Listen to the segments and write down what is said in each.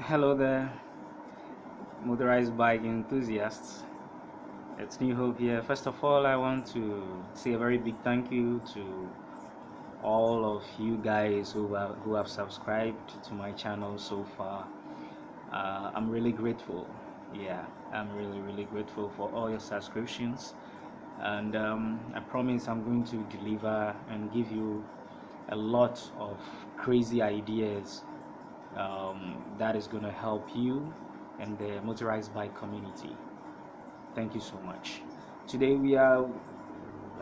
Hello there, motorized bike enthusiasts. It's New Hope here. First of all, I want to say a very big thank you to all of you guys who have subscribed to my channel so far. I'm really grateful. Yeah, I'm really grateful for all your subscriptions, and I promise I'm going to deliver and give you a lot of crazy ideas that is going to help you and the motorized bike community. Thank you so much. Today we are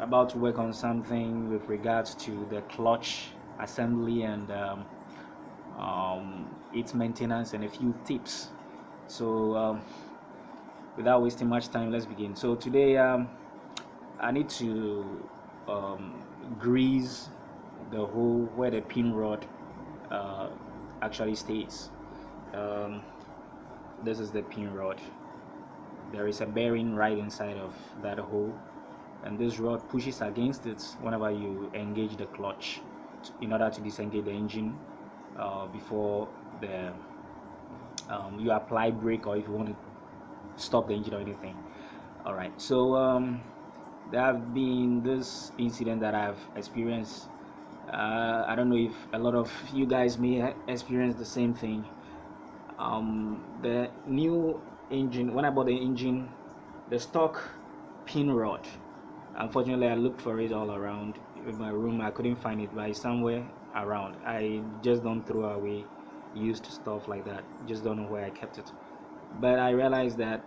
about to work on something with regards to the clutch assembly and its maintenance and a few tips. So without wasting much time, let's begin. So today I need to grease the hole where the pin rod uh, actually stays. Um, this is the pin rod. There is a bearing right inside of that hole, and this rod pushes against it whenever you engage the clutch in order to disengage the engine before the you apply brake, or if you want to stop the engine or anything. All right, so there have been this incident that I've experienced. I don't know if a lot of you guys may experience the same thing. The new engine, when I bought the engine, the stock pin rod, unfortunately I looked for it all around in my room. I couldn't find it, but it's somewhere around. I just don't throw away used stuff like that, just don't know where I kept it. But I realized that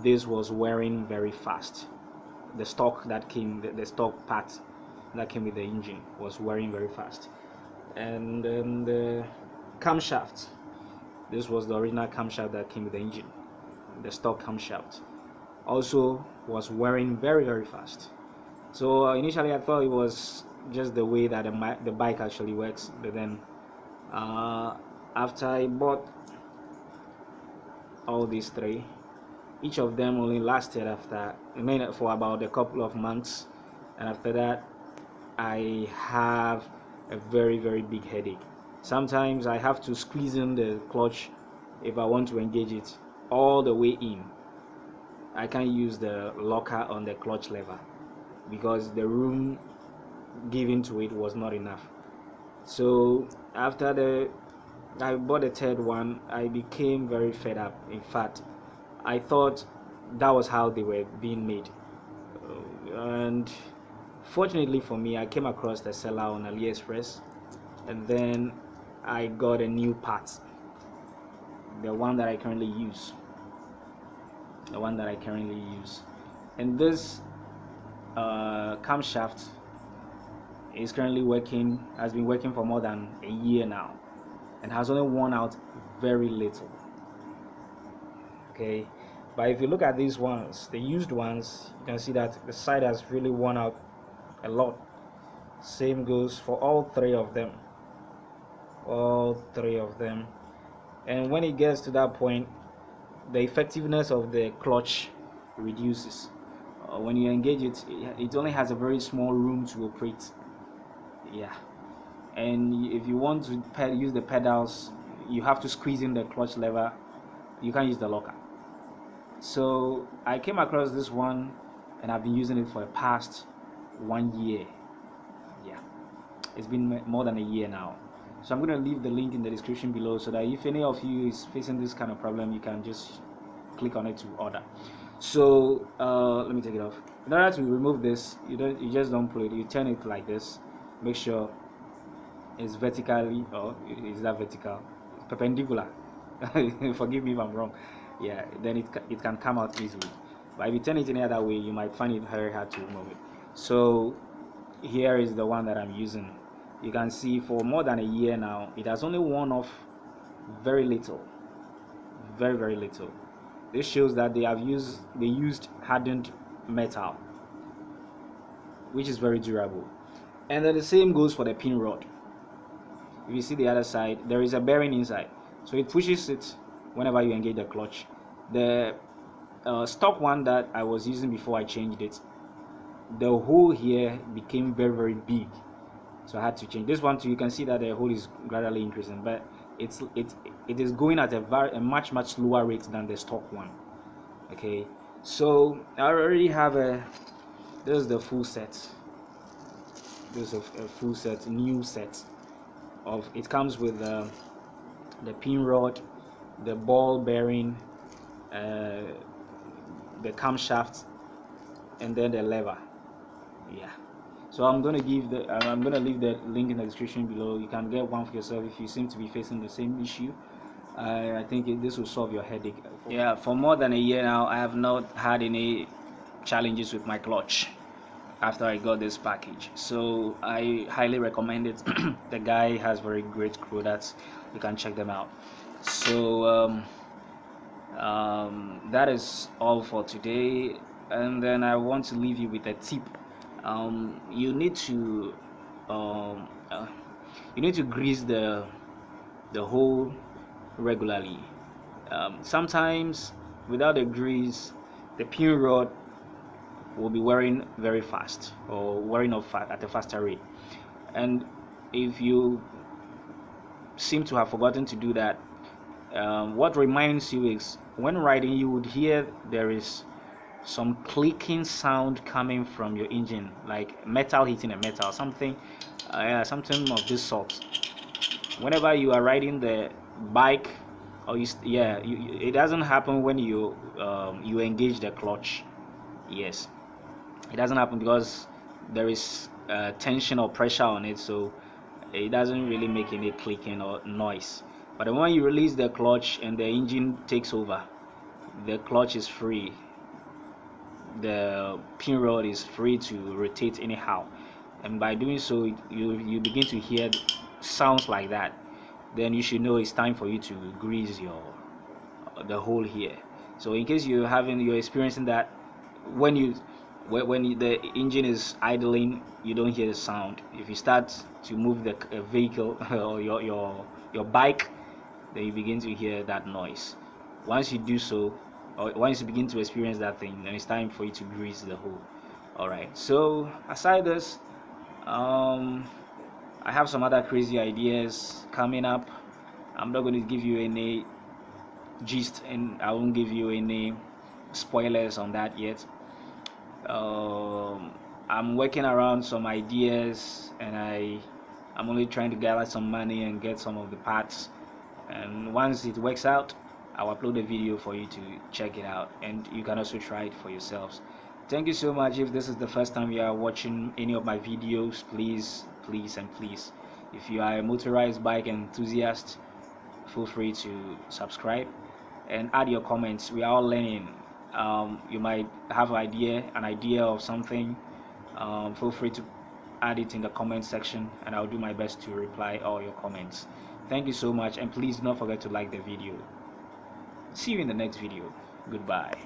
this was wearing very fast. The stock that came, the stock part that came with the engine was wearing very fast. And then the camshaft, this was the original camshaft that came with the engine, the stock camshaft, also was wearing very fast. So initially I thought it was just the way that the bike actually works, but then after I bought all these three, each of them only lasted for about a couple of months, and after that I have a very big headache. Sometimes I have to squeeze in the clutch if I want to engage it all the way in. I can't use the locker on the clutch lever because the room given to it was not enough. So after I bought the third one, I became very fed up. In fact, I thought that was how they were being made. And fortunately for me, I came across the seller on AliExpress, and then I got a new part, the one that I currently use. And this camshaft is has been working for more than a year now, and has only worn out very little. Okay, but if you look at these ones, the used ones, you can see that the side has really worn out a lot. Same goes for all three of them. And when it gets to that point, the effectiveness of the clutch reduces. When you engage it, it only has a very small room to operate. Yeah, and if you want to use the pedals, you have to squeeze in the clutch lever. You can't use the locker. So I came across this one, and I've been using it for the past 1 year. Yeah, it's been more than a year now. So I'm going to leave the link in the description below, so that if any of you is facing this kind of problem, you can just click on it to order. So let me take it off. In order to remove this, you just don't pull it, you turn it like this. Make sure it's vertically, or is that vertical? It's perpendicular. Forgive me if I'm wrong. Yeah, then it can come out easily. But if you turn it any other way, you might find it very hard to remove it. So here is the one that I'm using. You can see for more than a year now, it has only worn off very little, very little. This shows that they used hardened metal, which is very durable. And then the same goes for the pin rod. If you see the other side, there is a bearing inside, so it pushes it whenever you engage the clutch. The stock one that I was using before I changed it, the hole here became very big, so I had to change this one too. You can see that the hole is gradually increasing, but it is going at a much lower rate than the stock one. Okay, so I already have this is the full set. This is a full set, new set of it. Comes with the pin rod, the ball bearing, the camshaft, and then the lever. Yeah, so I'm gonna leave the link in the description below. You can get one for yourself if you seem to be facing the same issue. I think this will solve your headache. Yeah, for more than a year now, I have not had any challenges with my clutch after I got this package, so I highly recommend it. The guy has very great products. You can check them out. So that is all for today, and then I want to leave you with a tip. You need to grease the hole regularly. Sometimes without the grease, the pin rod will be wearing very fast, or wearing off at a faster rate. And if you seem to have forgotten to do that, what reminds you is when riding, you would hear there is some clicking sound coming from your engine, like metal hitting a metal, something of this sort. Whenever you are riding the bike, or it doesn't happen when you engage the clutch. Yes, it doesn't happen because there is tension or pressure on it, so it doesn't really make any clicking or noise. But the moment you release the clutch and the engine takes over, the clutch is free, the pin rod is free to rotate anyhow, and by doing so you begin to hear sounds like that. Then you should know it's time for you to grease the hole here. So in case you're experiencing that, when the engine is idling, you don't hear the sound. If you start to move the vehicle or your bike, then you begin to hear that noise. Once you do so, or once you begin to experience that thing, then it's time for you to grease the hole. All right, so aside this, I have some other crazy ideas coming up. I'm not going to give you any gist, and I won't give you any spoilers on that yet. I'm working around some ideas, and I'm only trying to gather some money and get some of the parts, and once it works out, I'll upload a video for you to check it out, and you can also try it for yourselves. Thank you so much. If this is the first time you are watching any of my videos, please, if you are a motorized bike enthusiast, feel free to subscribe and add your comments. We are all learning. You might have an idea of something. Feel free to add it in the comment section, and I'll do my best to reply all your comments. Thank you so much, and please don't forget to like the video. See you in the next video. Goodbye.